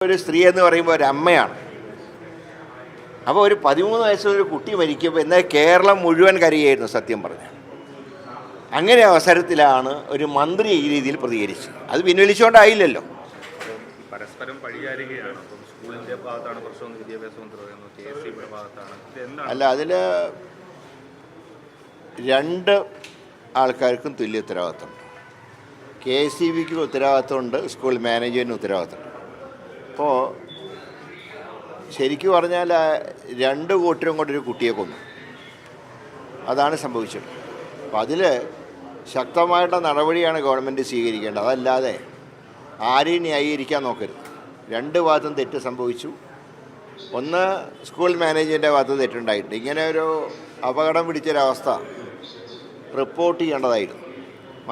ഒരു സ്ത്രീ എന്ന് പറയുമ്പോൾ ഒരു അമ്മയാണ്. അപ്പോൾ ഒരു 13 വയസ്സുള്ള കുട്ടി മരിക്കുമ്പോൾ എന്നാൽ കേരളം മുഴുവൻ കരയായിരുന്നു സത്യം പറഞ്ഞാൽ. അങ്ങനെ അവസരത്തിലാണ് ഒരു മന്ത്രി ഈ രീതിയിൽ പ്രതികരിച്ചത്. അത് പിൻവലിച്ചുകൊണ്ടായില്ലല്ലോ. പരസ്പരം പഴിചാരുകയാണ്. സ്കൂളിൻ്റെ ഭാഗത്താണ് പ്രശ്നം, വിദ്യാഭ്യാസ മന്ത്രി പറയുന്നത് KSCBയുടെ ഭാഗത്താണ്. അല്ല, അതിൽ രണ്ട് ആൾക്കാർക്കും തുല്യ ഉത്തരവാദിത്തമുണ്ട്. KSCBക്ക് ഉത്തരവാദിത്തമുണ്ട്, സ്കൂൾ മാനേജ്മെൻറ്റിന് ഉത്തരവാദിത്തമുണ്ട്. അപ്പോൾ ശരിക്കും പറഞ്ഞാൽ രണ്ട് കൂട്ടരും കൊണ്ടൊരു കുട്ടിയെ കൊന്നു, അതാണ് സംഭവിച്ചത്. അപ്പോൾ അതിൽ ശക്തമായിട്ടുള്ള നടപടിയാണ് ഗവൺമെൻറ് സ്വീകരിക്കേണ്ടത്. അതല്ലാതെ ആരെയും ന്യായീകരിക്കാൻ നോക്കരുത്. രണ്ട് ഭാഗത്തും തെറ്റ് സംഭവിച്ചു. ഒന്ന്, സ്കൂൾ മാനേജ്മെൻറ്റിൻ്റെ ഭാഗത്ത് തെറ്റുണ്ടായിട്ടുണ്ട്. ഇങ്ങനെ ഒരു അപകടം പിടിച്ചൊരവസ്ഥ റിപ്പോർട്ട് ചെയ്യേണ്ടതായിരുന്നു.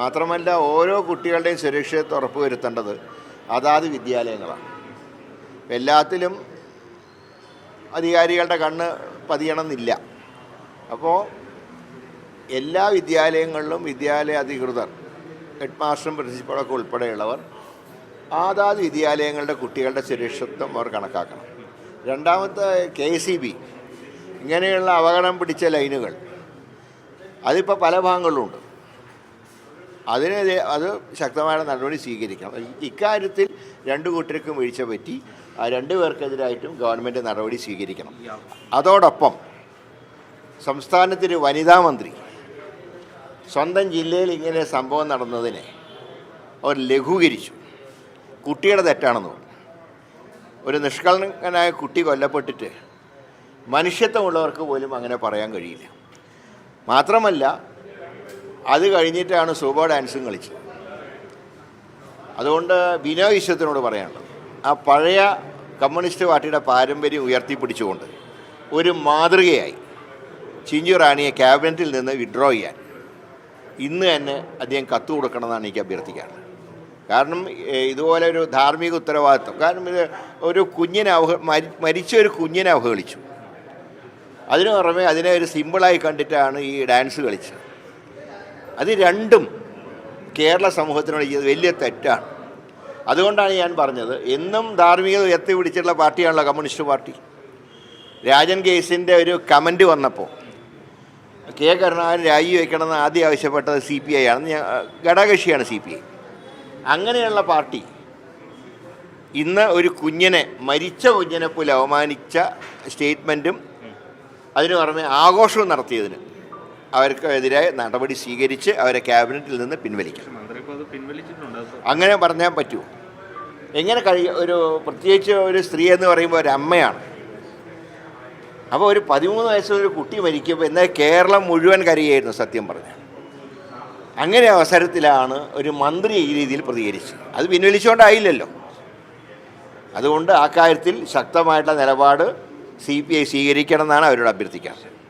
മാത്രമല്ല, ഓരോ കുട്ടികളുടെയും സുരക്ഷിതത്വം ഉറപ്പുവരുത്തേണ്ടത് അതാത് വിദ്യാലയങ്ങളാണ്. എല്ലാത്തിലും അധികാരികളുടെ കണ്ണ് പതിയണമെന്നില്ല. അപ്പോൾ എല്ലാ വിദ്യാലയങ്ങളിലും വിദ്യാലയ അധികൃതർ, ഹെഡ് മാസ്റ്ററും പ്രിൻസിപ്പളൊക്കെ ഉൾപ്പെടെയുള്ളവർ അതാത് വിദ്യാലയങ്ങളുടെ കുട്ടികളുടെ സുരക്ഷിതത്വം അവർ കണക്കാക്കണം. രണ്ടാമത്തെ, KSCB ഇങ്ങനെയുള്ള അപകടം പിടിച്ച ലൈനുകൾ അതിപ്പോൾ പല ഭാഗങ്ങളിലുണ്ട്. അത് ശക്തമായ നടപടി സ്വീകരിക്കണം. ഇക്കാര്യത്തിൽ രണ്ടു കൂട്ടർക്കും വീഴ്ച പറ്റി. ആ രണ്ടു പേർക്കെതിരായിട്ടും ഗവൺമെൻറ് നടപടി സ്വീകരിക്കണം. അതോടൊപ്പം സംസ്ഥാനത്തൊരു വനിതാ മന്ത്രി സ്വന്തം ജില്ലയിൽ ഇങ്ങനെ സംഭവം നടന്നതിനെ അവർ ലഘൂകരിച്ചു. കുട്ടിയുടെ തെറ്റാണെന്ന് പറഞ്ഞു. ഒരു നിഷ്കളങ്കനായ കുട്ടി കൊല്ലപ്പെട്ടിട്ട് മനുഷ്യത്വമുള്ളവർക്ക് പോലും അങ്ങനെ പറയാൻ കഴിയില്ല. മാത്രമല്ല, അത് കഴിഞ്ഞിട്ടാണ് സൂബോ ഡാൻസും കളിച്ചത്. അതുകൊണ്ട് ബിനോയ് വിശ്വത്തിനോട് പറയാനുള്ളത്, ആ പഴയ കമ്മ്യൂണിസ്റ്റ് പാർട്ടിയുടെ പാരമ്പര്യം ഉയർത്തിപ്പിടിച്ചുകൊണ്ട് ഒരു മാതൃകയായി ചിഞ്ചു റാണിയെ ക്യാബിനറ്റിൽ നിന്ന് വിഡ്രോ ചെയ്യാൻ ഇന്ന് തന്നെ അദ്ദേഹം കത്ത് കൊടുക്കണമെന്നാണ് എനിക്ക് അഭ്യർത്ഥിക്കാറുള്ളത്. കാരണം ഇതുപോലെ ഒരു ധാർമ്മിക ഉത്തരവാദിത്വം, കാരണം ഇത് ഒരു കുഞ്ഞിനെ മരിച്ച ഒരു കുഞ്ഞിനെ അവഹേളിച്ചു. അതിനു പുറമെ അതിനെ ഒരു സിമ്പിളായി കണ്ടിട്ടാണ് ഈ ഡാൻസ് കളിച്ചത്. അത് രണ്ടും കേരള സമൂഹത്തിനോട് ചെയ്ത് വലിയ തെറ്റാണ്. അതുകൊണ്ടാണ് ഞാൻ പറഞ്ഞത്, എന്നും ധാർമ്മികത ഉയർത്തി പിടിച്ചിട്ടുള്ള പാർട്ടിയാണല്ലോ കമ്മ്യൂണിസ്റ്റ് പാർട്ടി. രാജൻ കേസിൻ്റെ ഒരു കമൻറ്റ് വന്നപ്പോൾ K. കരുണാകരൻ രാജിവെക്കണമെന്ന് ആദ്യം ആവശ്യപ്പെട്ടത് CPI ആണ്. ഘടകകക്ഷിയാണ് CPI. അങ്ങനെയുള്ള പാർട്ടി ഇന്ന് ഒരു കുഞ്ഞിനെ, മരിച്ച കുഞ്ഞിനെ പോലും അവമാനിച്ച സ്റ്റേറ്റ്മെൻറ്റും അതിനു പുറമെ ആഘോഷവും നടത്തിയതിന് അവർക്കെതിരെ നടപടി സ്വീകരിച്ച് അവരെ ക്യാബിനറ്റിൽ നിന്ന് പിൻവലിക്കണം. അങ്ങനെ പറഞ്ഞാൽ പറ്റുമോ? എങ്ങനെ ഒരു പ്രത്യേകിച്ച് ഒരു സ്ത്രീ എന്ന് പറയുമ്പോൾ ഒരു അമ്മയാണ്. അപ്പോൾ ഒരു 13 വയസ്സുള്ള കുട്ടി മരിക്കുമ്പോൾ എന്നാൽ കേരളം മുഴുവൻ കരയായിരുന്നു സത്യം പറഞ്ഞാൽ. അങ്ങനെ അവസരത്തിലാണ് ഒരു മന്ത്രി ഈ രീതിയിൽ പ്രതികരിച്ചത്. അത് പിൻവലിച്ചുകൊണ്ടായില്ലല്ലോ. അതുകൊണ്ട് ആ കാര്യത്തിൽ ശക്തമായിട്ടുള്ള നിലപാട് CPI സ്വീകരിക്കണം എന്നാണ് അവരോട് അഭ്യർത്ഥിക്കാറ്.